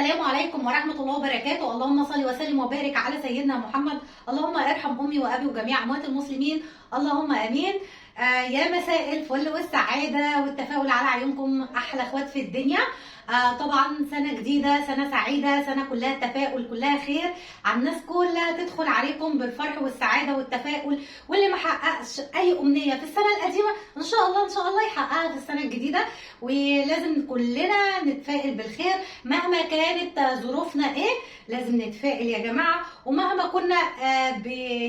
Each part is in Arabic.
السلام عليكم ورحمة الله وبركاته. اللهم صل وسلم وبارك على سيدنا محمد. اللهم ارحم أمي وأبي وجميع أموات المسلمين، اللهم آمين. يا مساء الفل والسعادة والتفاؤل على عيونكم أحلى اخوات في الدنيا. طبعا سنة جديدة، سنة سعيدة، سنة كلها تفاؤل، كلها خير، على الناس كلها تدخل عليكم بالفرح والسعادة والتفاؤل. واللي ما حققش أي أمنية في السنة القديمة إن شاء الله إن شاء الله يحققها في السنة الجديدة. ولازم كلنا نتفائل بالخير مهما كانت ظروفنا ايه. لازم نتفائل يا جماعه، ومهما كنا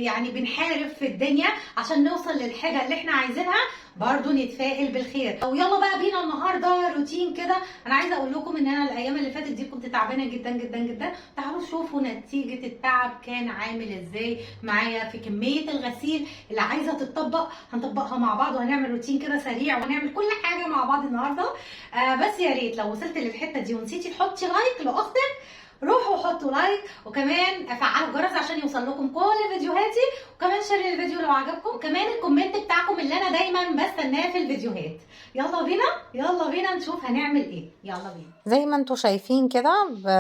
يعني بنحارب في الدنيا عشان نوصل للحاجه اللي احنا عايزينها، برضو نتفائل بالخير. ويلا بقى بينا النهارده روتين كده. انا عايزه اقول لكم ان انا الايام اللي فاتت دي كنت تعبانه جدا جدا جدا. تعالوا شوفوا نتيجه التعب كان عامل ازاي معايا في كميه الغسيل اللي عايزه تتطبق. هنطبقها مع بعض وهنعمل روتين كده سريع وهنعمل كل حاجه مع بعض النهارده. بس يا ريت لو وصلت للحته دي ونسيتي تحطي لايك لاختك، روحوا حطوا لايك، وكمان فعلوا الجرس عشان يوصل لكم كل فيديوهاتي، وكمان شير الفيديو لو عجبكم، وكمان الكومنت بتاعكم اللي انا دايما بستناه في الفيديوهات. يلا بينا يلا بينا نشوف هنعمل ايه. يلا بينا. زي ما انتوا شايفين كده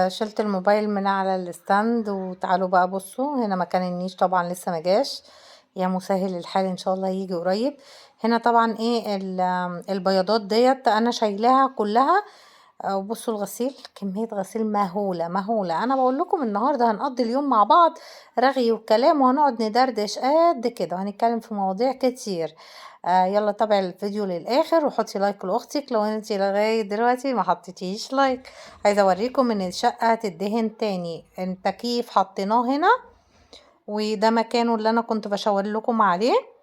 شلت الموبايل من على الستاند، وتعالوا بقى بصوا هنا مكان النيش طبعا لسه ما جاش، يا مسهل الحال ان شاء الله يجي قريب. هنا طبعا ايه البياضات ديت انا شايلاها كلها. وبصوا الغسيل، كمية غسيل مهولة مهولة. انا بقول لكم النهاردة هنقضي اليوم مع بعض رغي وكلام، وهنقعد ندردش قد كده، وهنتكلم في مواضيع كتير. يلا تابعي الفيديو للاخر وحطي لايك لاختك لو انتي لغايه دلوقتي ما حطيتيش لايك. عايزه اوريكم ان الشقه تدهن تاني. التكييف حطيناه هنا، وده مكانه اللي انا كنت بشاور لكم عليه.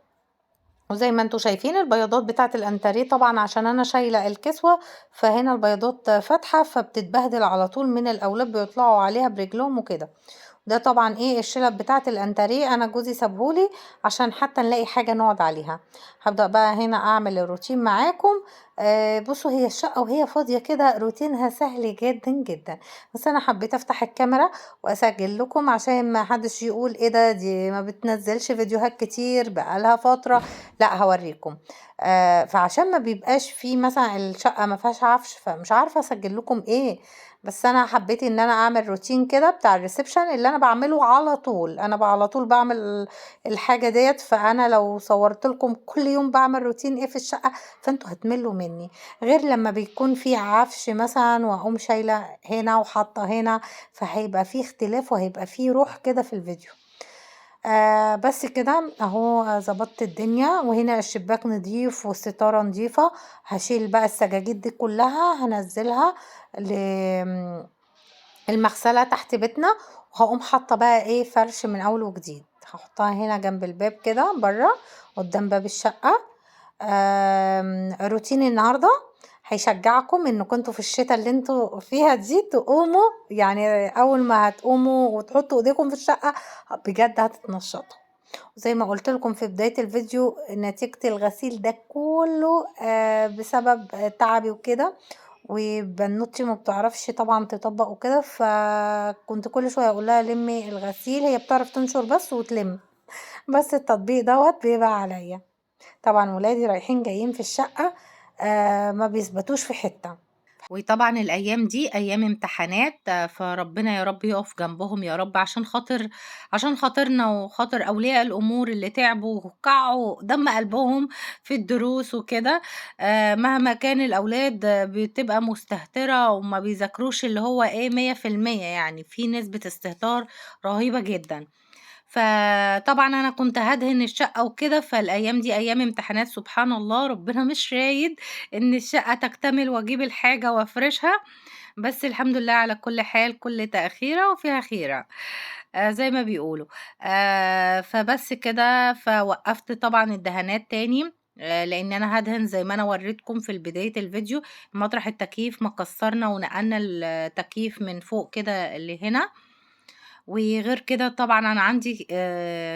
وزي ما انتوا شايفين البياضات بتاعه الانتريه، طبعا عشان انا شايله الكسوه فهنا البياضات فاتحه فبتتبهدل على طول، من الاولاد بيطلعوا عليها برجلهم وكده. ده طبعا ايه الشلب بتاعت الانتريه، انا جوزي سابهولي عشان حتى نلاقي حاجه نقعد عليها. هبدا بقى هنا اعمل الروتين معاكم. بصوا هي الشقه وهي فاضيه كده روتينها سهل جدا جدا، بس انا حبيت افتح الكاميرا واسجل لكم عشان ما حدش يقول ايه ده دي ما بتنزلش فيديوهات كتير بقالها فتره. لا هوريكم. فعشان ما بيبقاش في مثلا الشقه ما فيهاش عفش فمش عارفه اسجل لكم ايه. بس انا حبيت ان انا اعمل روتين كده بتاع الريسبشن اللي انا بعمله على طول. انا على طول بعمل الحاجه ديت، فانا لو صورت لكم كل يوم بعمل روتين ايه في الشقه فانتوا هتملوا مني، غير لما بيكون في عفش مثلا واقوم شايله هنا وحاطه هنا، فهيبقى في اختلاف وهيبقى في روح كده في الفيديو. بس كده اهو ظبطت الدنيا، وهنا الشباك نضيف والستاره نضيفه. هشيل بقى السجاجيد دي كلها هنزلها المغسله تحت بيتنا، وهقوم حاطه بقى ايه فرش من اول وجديد. هحطها هنا جنب الباب كده بره قدام باب الشقه. روتين النهارده هيشجعكم ان كنتوا في الشتاء اللي انتوا فيها دي تقوموا، يعني اول ما هتقوموا وتحطوا ايديكم في الشقه بجد هتتنشطوا. وزي ما قلت لكم في بداية الفيديو نتيجة الغسيل ده كله بسبب تعبي وكده، وبنوتي ما بتعرفش طبعا تطبق وكده، فكنت كل شويه اقول لها لمي الغسيل، هي بتعرف تنشر بس وتلم، بس التطبيق دوت بيبقى عليا. طبعا ولادي رايحين جايين في الشقه ما بيثبتوش في حته. وطبعا الايام دي ايام امتحانات، فربنا يا رب يقف جنبهم يا رب، عشان خاطرنا وخاطر اولياء الامور اللي تعبوا وقعوا دم قلبهم في الدروس وكده. مهما كان الاولاد بتبقى مستهترة وما بيذاكروش اللي هو ايه 100%، يعني في نسبة استهتار رهيبة جدا. فطبعا انا كنت هدهن الشقة وكده، فالايام دي ايام امتحانات، سبحان الله ربنا مش رايد ان الشقة تكتمل واجيب الحاجة وافرشها. بس الحمد لله على كل حال، كل تأخيرة وفيها خيرة زي ما بيقولوا. فبس كده فوقفت طبعا الدهانات تاني، لان انا هدهن زي ما انا وريتكم في بداية الفيديو مطرح التكييف ما كسرنا ونقلنا التكييف من فوق كده اللي هنا. وغير كده طبعا انا عندي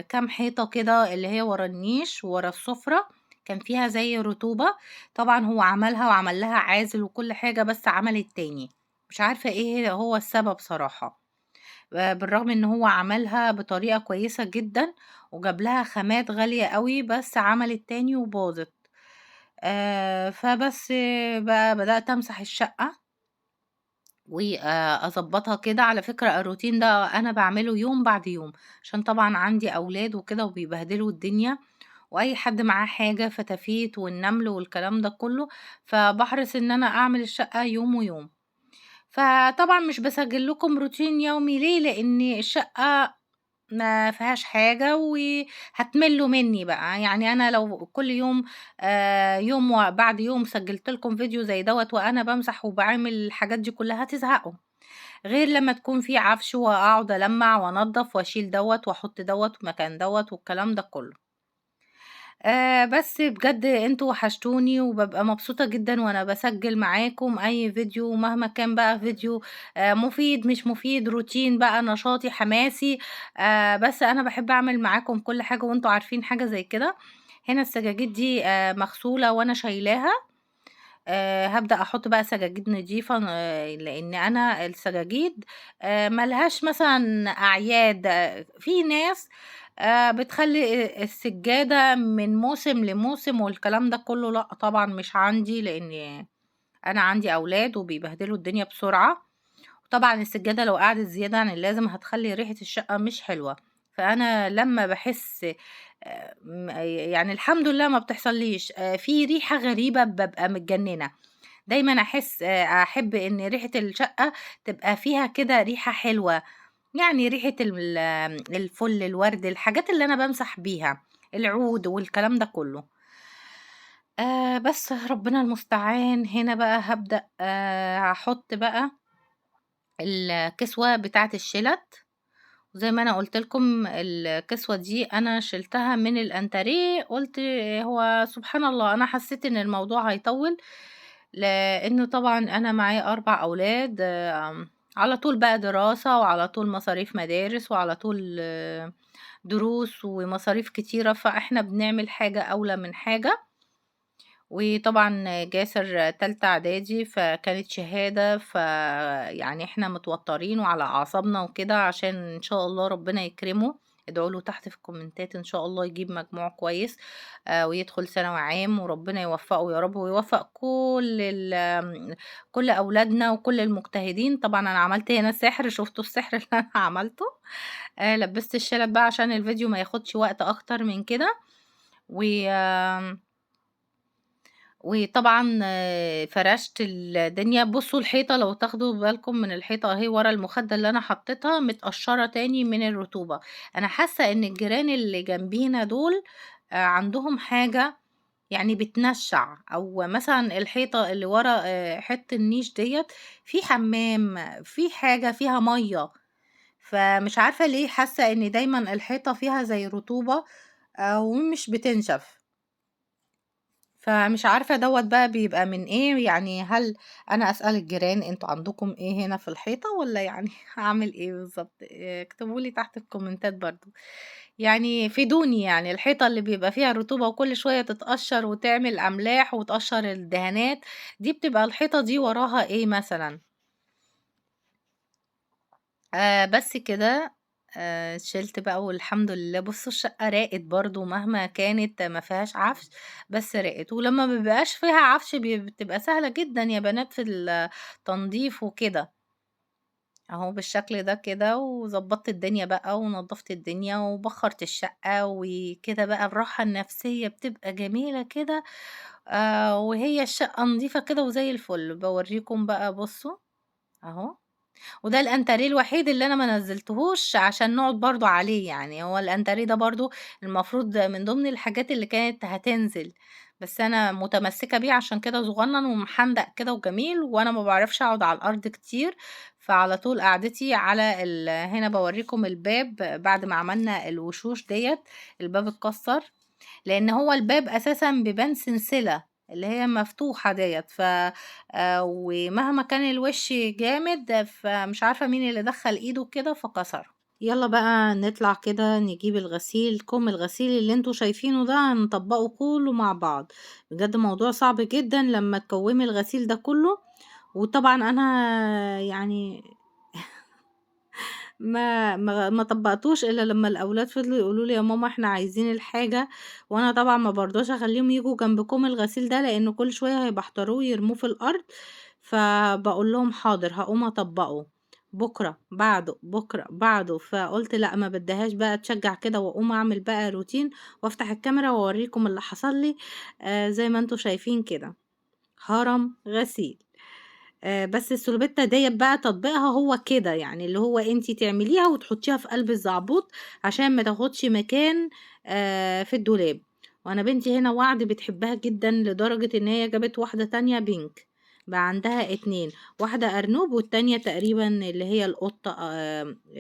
كام حيطة كده اللي هي ورا النيش ورا السفرة كان فيها زي رطوبة. طبعا هو عملها وعمل لها عازل وكل حاجة، بس عمل التاني مش عارفة ايه هو السبب صراحة. بالرغم ان هو عملها بطريقة كويسة جدا وجاب لها خامات غالية قوي، بس عمل التاني وباظت. فبس بقى بدأت امسح الشقة وأضبّطها كده. على فكرة الروتين ده أنا باعمله يوم بعد يوم، عشان طبعًا عندي أولاد وكده وبيبهدلوا الدنيا، وأي حد معاه حاجة فتافيت والنمل والكلام ده كلّه، فباحرص إن أنا أعمل الشقة يوم ويوم. فطبعًا مش باسجّل لكم روتين يومي ليه؟ لإن الشقة ما فيهاش حاجة وهتملّوا منّي بقى. يعني أنا لو كل يوم يوم بعد يوم سجّلت لكم فيديو زي دوّة وأنا بامسح وباعمل الحاجات دي كلّها هتزهقوا، غير لمّا تكون في عفش وأقعد ألمّع وأنضّف وأشيل دوّة وأحُط دوّة مكان دوّة والكلام ده كلّه. بس بجد أنتم وحشتوني، وبابقى مبسوطة جدًا وأنا باسجّل معاكم أي فيديو مهما كان بقى فيديو مفيد، مش مفيد، روتين بقى، نشاطي، حماسي، بس أنا باحب أعمل معاكم كل حاجة وأنتم عارفين حاجة زي كده. هنا السجاجيد دي مغسولة وأنا شايلاها. هابدأ أحُط بقى سجاجيد نضيفة لإن أنا السجاجيد ما لهاش مثلًا أعياد. في ناس بتخلّي السجادة من موسم لموسم والكلام ده كلّه، لأ طبعًا مش عندي، لإن أنا عندي أولاد وبيبهدلوا الدنيا بسرعة. وطبعًا السجادة لو قعدت زيادة عن اللازم هتخلّي ريحة الشقة مش حلوة. فأنا لمّا باحس يعني الحمد لله ما بتحصلّيش في ريحة غريبة بابقى متجننة. دايمًا أحب إن ريحة الشقة تبقى فيها كده ريحة حلوة، يعني ريحة الفل، الورد، الحاجات اللي أنا بامسح بيها، العود والكلام ده كله. بس ربنا المستعان. هنا بقى هابدأ هاحط بقى الكسوة بتاعة الشِلَت. وزي ما أنا قُلت لكم الكسوة دي أنا شِلتها من الأنتريه، قُلت هو سبحان الله أنا حسيت إن الموضوع هيطوّل، لإنه طبعًا أنا معايا 4 أولاد، على طول بقى دراسة وعلى طول مصاريف مدارس وعلى طول دروس ومصاريف كتيرة، فإحنا بنعمل حاجة أولى من حاجة. وطبعًا جاسر تالتة إعدادي، فكانت شهادة، فيعني إحنا متوترين وعلى أعصابنا وكده عشان إن شاء الله ربنا يكرمه. ادعوا له تحت في الكومنتات إن شاء الله يجيب مجموع كويس ويدخل ثانوي عام وربنا يوفقه يا رب، ويوفق كل أولادنا وكل المجتهدين. طبعًا أنا عملت هنا سحر، شُفتوا السحر اللي أنا عملته. لبّست الشنب بقى عشان الفيديو ما ياخدش وقت أكتر من كده. و آمم وطبعًا فرشت الدنيا. بُصّوا الحيطة لو تاخدوا بالكم من الحيطة أهي ورا المخدة اللي أنا حطيتها متقشّرة تاني من الرطوبة. أنا حاسة إن الجيران اللي جنبينا دول عندهم حاجة يعني بتنشّع، أو مثلًا الحيطة اللي ورا حيطة النيش ديّة في حمام، في حاجة فيها مَيّة. فمش عارفة ليه حاسة إن دايمًا الحيطة فيها زي رطوبة ومش بتنشف. فمش عارفة دوّة بقى بيبقى من إيه. يعني هل أنا أسأل الجيران أنتم عندكم إيه هنا في الحيطة والّا يعني أعمل إيه بالضبط؟ اكتبوا لي تحت في الكومنتات برضه. يعني فيدوني، يعني الحيطة اللي بيبقى فيها رطوبة وكل شوية تتقشّر وتعمل أملاح وتقشّر الدهانات، دي بتبقى الحيطة دي وراها إيه مثلًا؟ بس كده. شِلت بقى والحمد لله. بُصّوا الشقة راقت برضه مهما كانت ما فيهاش عفش، بس راقت. ولمّا ما بيبقاش فيها عفش بتبقى سهلة جدًا يا بنات في التنضيف وكده. أهو بالشكل ده كده، وضبّطت الدنيا بقى ونضّفت الدنيا وبخّرت الشقة، وكده بقى الراحة النفسية بتبقى جميلة كده. وهي الشقة نضيفة كده وزي الفل. باورّيكم بقى بُصّوا أهو. وده الأنتريه الوحيد اللي أنا ما نزّلتهوش عشان نقعد برضه عليه. يعني هو الأنتريه ده برضه المفروض من ضمن الحاجات اللي كانت هتنزل، بس أنا متمسكة بيه عشان كده صغنّن ومحندق كده وجميل، وأنا ما باعرفش أقعد على الأرض كتير، فعلى طول قعدتي على هنا باورّيكم الباب بعد ما عملنا الوشوش ديّة. الباب اتكسّر لإن هو الباب أساسًا بيبان سلسلة اللي هي مفتوحة ديّة. ومهما كان الوش جامد فمش عارفة مين اللي دخّل إيده كده فكسره. يالّا بقى نطلع كده نجيب الغسيل، كُوم الغسيل اللي أنتم شايفينه ده هنطبّقه كلّه مع بعض. بجد موضوع صعب جدًا لمّا تكوّمي الغسيل ده كلّه. وطبعًا أنا يعني ما طبّقتوش إلا لمّا الأولاد فضلوا يقولوا لي: "يا ماما إحنا عايزين الحاجة." وأنا طبعًا ما بارضاش أخلّيهم ييجوا جنب كوم الغسيل ده، لإنه كل شوية هيبحتروه ويرموه في الأرض. فبقول لهم حاضر هقوم اطبقه بكره بعده بكره بعده. فقلت لا، ما بديهاش بقى اتشجع كده واقوم اعمل بقى روتين وافتح الكاميرا واوريكم اللي حصل لي. زي ما انتوا شايفين كده هرم غسيل. بس السولوبيتا ديّة بقى تطبيقها هو كده، يعني اللي هو أنتِ تعمليها وتحطيها في قلب الزعبوط عشان ما تاخدش مكان في الدولاب. وأنا بنتي هنا وعد بتحبها جدًا لدرجة إن هي جابت واحدة تانية pink، بقى عندها 2، واحدة أرنوب والتانية تقريبًا اللي هي القطة،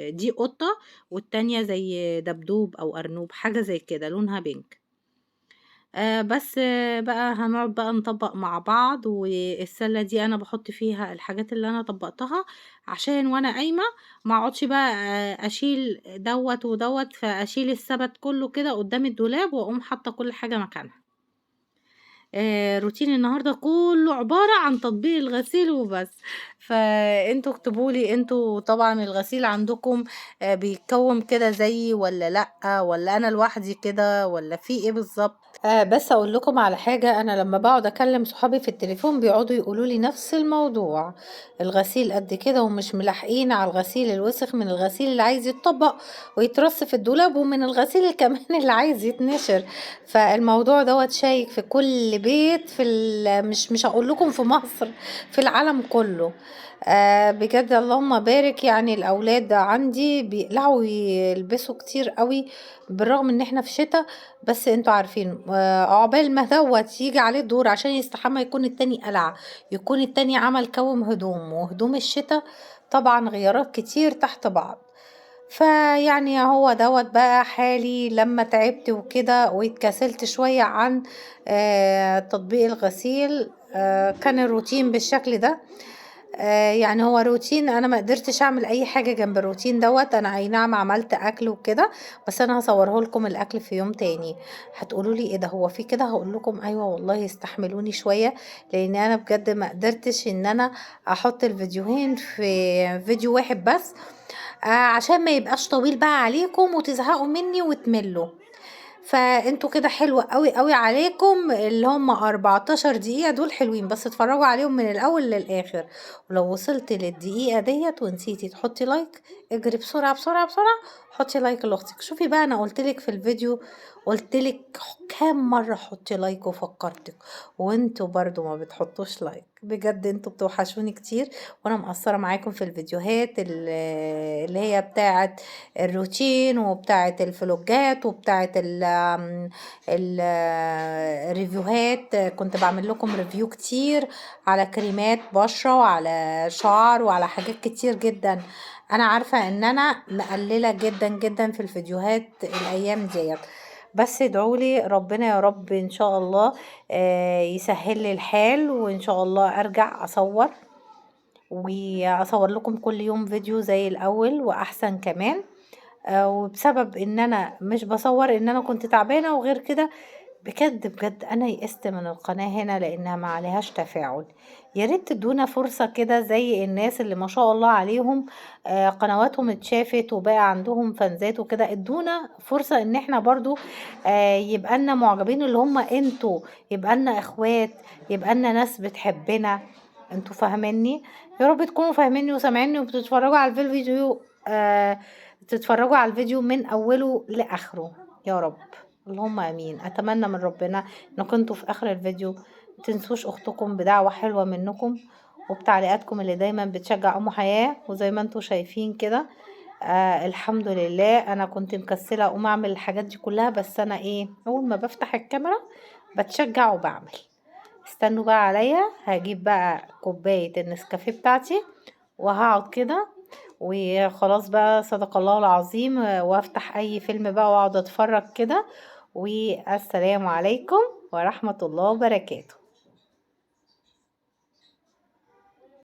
دي قطة والتانية زي دبدوب أو أرنوب حاجة زي كده لونها pink. بس بقى هنقعد بقى نطبّق مع بعض، والسلة دي أنا باحط فيها الحاجات اللي أنا طبّقتها، عشان وأنا قايمة ما اقعدش بقى أشيل دوّة ودوّة، فأشيل السَبَت كلّه كده قدّام الدولاب وأقوم حاطة كل حاجة مكانها. روتين النهارده كلّه عبارة عن تطبيق الغسيل وبس. فأنتم اكتبوا لي أنتم طبعًا الغسيل عندكم بيتكوّم كده زيي والّا لأ، والّا أنا لوحدي كده والّا في إيه بالضبط؟ بس أقول لكم على حاجة، أنا لمّا باقعد أكلم صحابي في التليفون بيقعدوا يقولوا لي نفس الموضوع، الغسيل قد كده ومش ملاحقين على الغسيل الوسخ من الغسيل اللي عايز يتطبق ويترص في الدولاب ومن الغسيل كمان اللي عايز يتنشر. فالموضوع دوّة شايك في كل بيت في مش هاقول لكم في مصر، في العالم كله. بجد اللهم بارك، يعني الأولاد عندي بيقلعوا يلبسوا كتير أوي، بالرغم إن إحنا في شتا، بس أنتم عارفين عقبال ما دوّة ييجي عليه الدور عشان يستحمى يكون التاني قلع، يكون التاني عمل كوّم هدوم، وهدوم الشتا طبعًا غيارات كتير تحت بعض. فيعني هو دوّة بقى حالي لمّا تعبت وكده واتكاسلت شوية عن تطبيق الغسيل. كان الروتين بالشكل ده. يعني هو روتين أنا ما قدرتش أعمل أي حاجة جنب الروتين دوّة. أنا أي نعم عملت أكل وكده، بس أنا هاصوره لكم الأكل في يوم تاني. هتقولوا لي إيه ده هو في كده؟ هاقول لكم أيوه والله استحملوني شوية، لإن أنا بجد ما قدرتش إن أنا أحط الفيديوهين في فيديو واحد بس، عشان ما يبقاش طويل بقى عليكم وتزهقوا مني وتملّوا. فأنتم كده حلو أوي، أوي عليكم اللي هم 14 دقيقة دول حلوين، بس اتفرّجوا عليهم من الأول للآخر. ولو وصلتِ للدقيقة ديّة ونسيتِ تحطّي لايك، اجري بسرعة، بسرعة، بسرعة حطّي لايك لأختِك. شوفي بقى أنا قُلت لِك في الفيديو، قُلت لِك كام مرّة حطّي لايك وفكّرتِك، وأنتم برضه ما بتحطّوش لايك. بجد أنتم بتوحشوني كتير، وأنا مقصّرة معاكم في الفيديوهات اللي هي بتاعة الروتين وبتاعة الفلوجات وبتاعة الريفيوهات. كنت باعمل لكم ريفيو كتير على كريمات بشرة وعلى شعر وعلى حاجات كتير جدًا. أنا عارفة إن أنا مقلّلة جدًا، جدًا في الفيديوهات الأيام ديّة، بس ادعوا لي ربنا يا رب إن شاء الله يسهّل لي الحال، وإن شاء الله أرجع أصوّر، وأصوّر لكم كل يوم فيديو زي الأول وأحسن كمان. وبسبب إن أنا مش باصوّر إن أنا كنت تعبانة، وغير كده بجد، بجد أنا يئست من القناة هنا لإنها ما عليهاش تفاعل. يا ريت تدونا فرصة كده زي الناس اللي ما شاء الله عليهم قنواتهم اتشافت وبقى عندهم فانزات وكده. ادونا فرصة إن إحنا برضه يبقى لنا معجبين اللي هم أنتم، يبقى لنا إخوات، يبقى لنا ناس بتحبنا. أنتم فاهمينّي؟ يا رب تكونوا فاهمينّي وسامعينّي وبتتفرّجوا على الفيديو تتفرّجوا على الفيديو من أوله لآخره يا رب. اللهم آمين. أتمنى من ربنا إنكم انتم في آخر الفيديو متنسوش أختكم بدعوة حلوة منكم وبتعليقاتكم اللي دايما بتشجع أم حياة. وزي ما انتم شايفين كده الحمد لله أنا كنت مكسلة أقوم أعمل الحاجات دي كلها، بس أنا أول ما بفتح الكاميرا بتشجع وبعمل. استنوا بقى عليا، هجيب بقى كوباية النسكافيه بتاعتي وهقعد كده وخلاص بقى صدق الله العظيم، وافتح اي فيلم بقى واقعد اتفرج كده. والسلام عليكم ورحمة الله وبركاته.